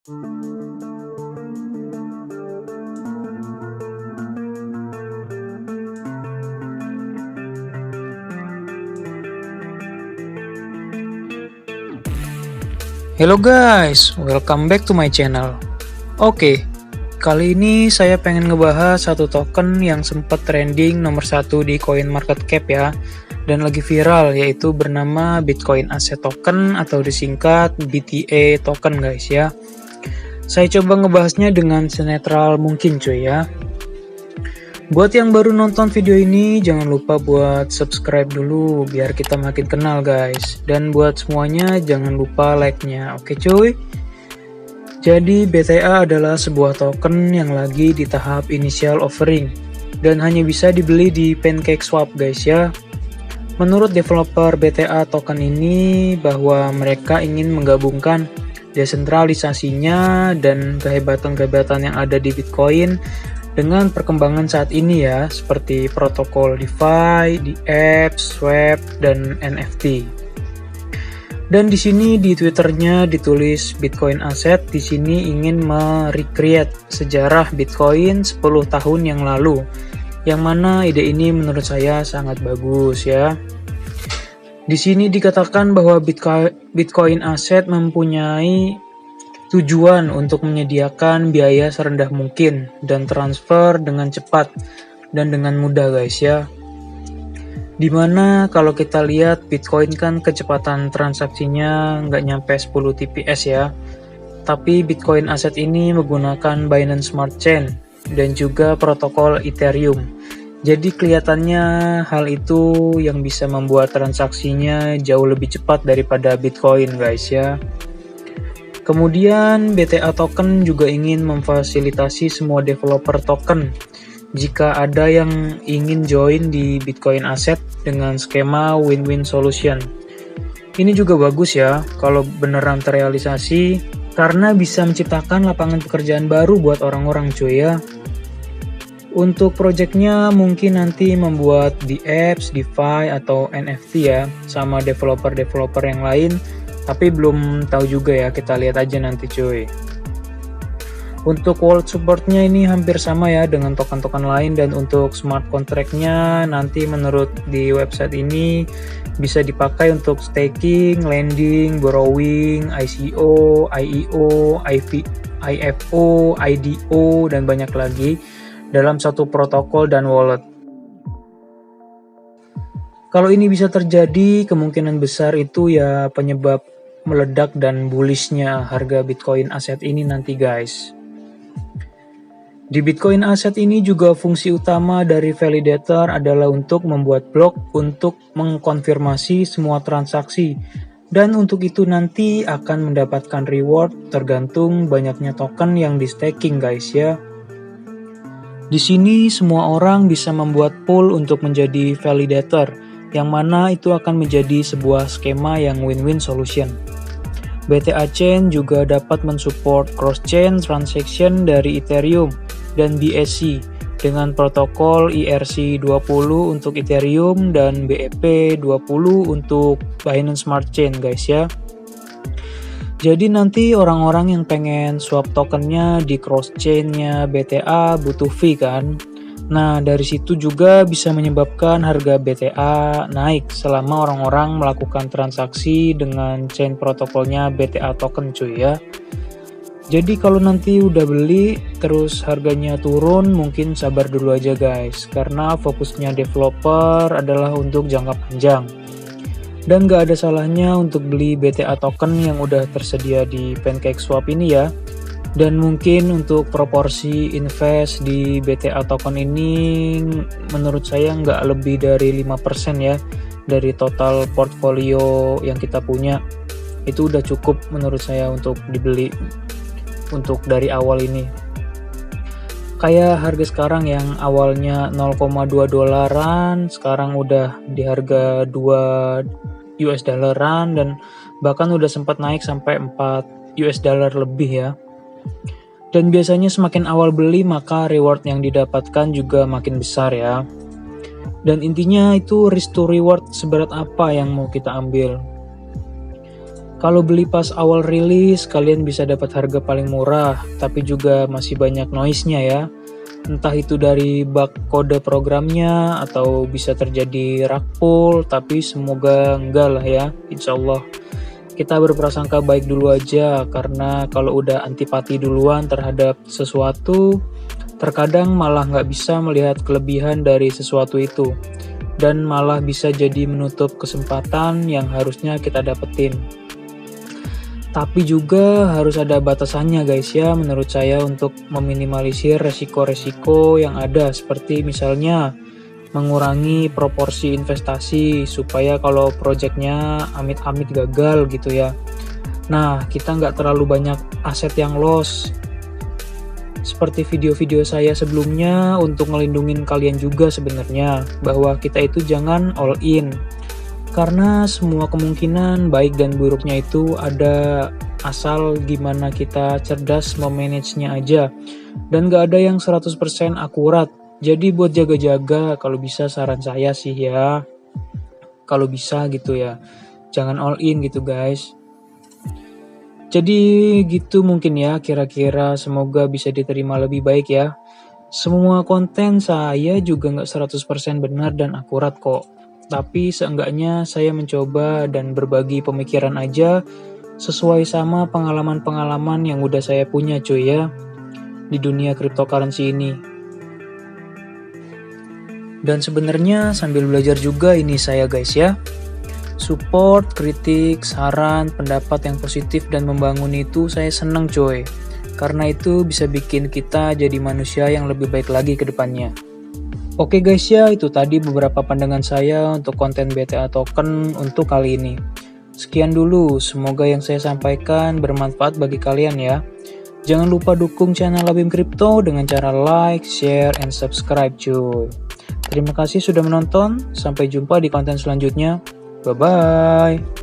Hello guys, welcome back to my channel. Oke, kali ini saya pengen ngebahas satu token yang sempat trending nomor 1 di CoinMarketCap ya, dan lagi viral, yaitu bernama Bitcoin Asset Token atau disingkat BTA Token guys ya. Saya coba ngebahasnya dengan senetral mungkin cuy ya. Buat yang baru nonton video ini, jangan lupa buat subscribe dulu biar kita makin kenal guys. Dan buat semuanya, jangan lupa like-nya, oke cuy? Jadi BTA adalah sebuah token yang lagi di tahap initial offering dan hanya bisa dibeli di PancakeSwap guys ya. Menurut developer BTA token ini bahwa mereka ingin menggabungkan desentralisasinya dan kehebatan-kehebatan yang ada di Bitcoin dengan perkembangan saat ini ya, seperti protokol DeFi, dApps, Swap, dan NFT. Dan di sini di Twitternya ditulis Bitcoin Asset di sini ingin merecreate sejarah Bitcoin 10 tahun yang lalu, yang mana ide ini menurut saya sangat bagus ya. Di sini dikatakan bahwa Bitcoin Asset mempunyai tujuan untuk menyediakan biaya serendah mungkin dan transfer dengan cepat dan dengan mudah guys ya. Dimana kalau kita lihat Bitcoin kan kecepatan transaksinya nggak nyampe 10 TPS ya. Tapi Bitcoin Asset ini menggunakan Binance Smart Chain dan juga protokol Ethereum. Jadi kelihatannya hal itu yang bisa membuat transaksinya jauh lebih cepat daripada Bitcoin guys ya. Kemudian BTA Token juga ingin memfasilitasi semua developer token jika ada yang ingin join di Bitcoin Asset dengan skema win-win solution. Ini juga bagus ya kalau beneran terrealisasi karena bisa menciptakan lapangan pekerjaan baru buat orang-orang cuy ya. Untuk projectnya mungkin nanti membuat dApps, DeFi atau NFT ya sama developer-developer yang lain. Tapi belum tahu juga ya, kita lihat aja nanti cuy. Untuk wallet supportnya ini hampir sama ya dengan token-token lain, dan untuk smart contract-nya nanti menurut di website ini bisa dipakai untuk staking, lending, borrowing, ICO, IEO, IFO, IDO, dan banyak lagi dalam satu protokol dan wallet. Kalau ini bisa terjadi, kemungkinan besar itu ya penyebab meledak dan bullishnya harga Bitcoin Asset ini nanti guys. Di Bitcoin Asset ini juga fungsi utama dari validator adalah untuk membuat blok untuk mengkonfirmasi semua transaksi, dan untuk itu nanti akan mendapatkan reward tergantung banyaknya token yang di staking guys ya. Di sini semua orang bisa membuat pool untuk menjadi validator, yang mana itu akan menjadi sebuah skema yang win-win solution. BTA Chain juga dapat mensupport cross-chain transaction dari Ethereum dan BSC dengan protokol ERC20 untuk Ethereum dan BEP20 untuk Binance Smart Chain guys ya. Jadi nanti orang-orang yang pengen swap tokennya di cross-chainnya BTA butuh fee kan. Nah, dari situ juga bisa menyebabkan harga BTA naik selama orang-orang melakukan transaksi dengan chain protokolnya BTA token cuy ya. Jadi kalau nanti udah beli terus harganya turun, mungkin sabar dulu aja guys, karena fokusnya developer adalah untuk jangka panjang. Dan gak ada salahnya untuk beli BTA token yang udah tersedia di PancakeSwap ini ya. Dan mungkin untuk proporsi invest di BTA token ini menurut saya nggak lebih dari 5% ya dari total portfolio yang kita punya. Itu udah cukup menurut saya untuk dibeli untuk dari awal ini. Kayak harga sekarang yang awalnya 0,2 dolaran sekarang udah di harga 2 US dollaran dan bahkan udah sempat naik sampai 4 US dollar lebih ya. Dan biasanya semakin awal beli maka reward yang didapatkan juga makin besar ya. Dan intinya itu risk to reward seberat apa yang mau kita ambil. Kalau beli pas awal rilis, kalian bisa dapat harga paling murah, tapi juga masih banyak noise-nya ya. Entah itu dari bug kode programnya, atau bisa terjadi rug pull, tapi semoga enggak lah ya, insya Allah. Kita berprasangka baik dulu aja, karena kalau udah antipati duluan terhadap sesuatu, terkadang malah nggak bisa melihat kelebihan dari sesuatu itu, dan malah bisa jadi menutup kesempatan yang harusnya kita dapetin. Tapi juga harus ada batasannya guys ya, menurut saya, untuk meminimalisir resiko-resiko yang ada, seperti misalnya mengurangi proporsi investasi supaya kalau projectnya amit-amit gagal gitu ya. Nah, kita nggak terlalu banyak aset yang loss. Seperti video-video saya sebelumnya, untuk ngelindungin kalian juga sebenarnya, bahwa kita itu jangan all in. Karena semua kemungkinan baik dan buruknya itu ada, asal gimana kita cerdas memanagenya aja. Dan gak ada yang 100% akurat. Jadi buat jaga-jaga, kalau bisa saran saya sih ya, kalau bisa gitu ya, jangan all in gitu guys. Jadi gitu mungkin ya, kira-kira, semoga bisa diterima lebih baik ya. Semua konten saya juga gak 100% benar dan akurat kok. Tapi seenggaknya saya mencoba dan berbagi pemikiran aja sesuai sama pengalaman-pengalaman yang udah saya punya cuy ya, di dunia cryptocurrency ini. Dan sebenarnya sambil belajar juga ini saya guys ya. Support, kritik, saran, pendapat yang positif dan membangun itu saya seneng coy. Karena itu bisa bikin kita jadi manusia yang lebih baik lagi ke depannya. Oke guys ya, itu tadi beberapa pandangan saya untuk konten BTA Token untuk kali ini. Sekian dulu, semoga yang saya sampaikan bermanfaat bagi kalian ya. Jangan lupa dukung channel Labim Crypto dengan cara like, share, and subscribe cuy. Terima kasih sudah menonton, sampai jumpa di konten selanjutnya. Bye-bye.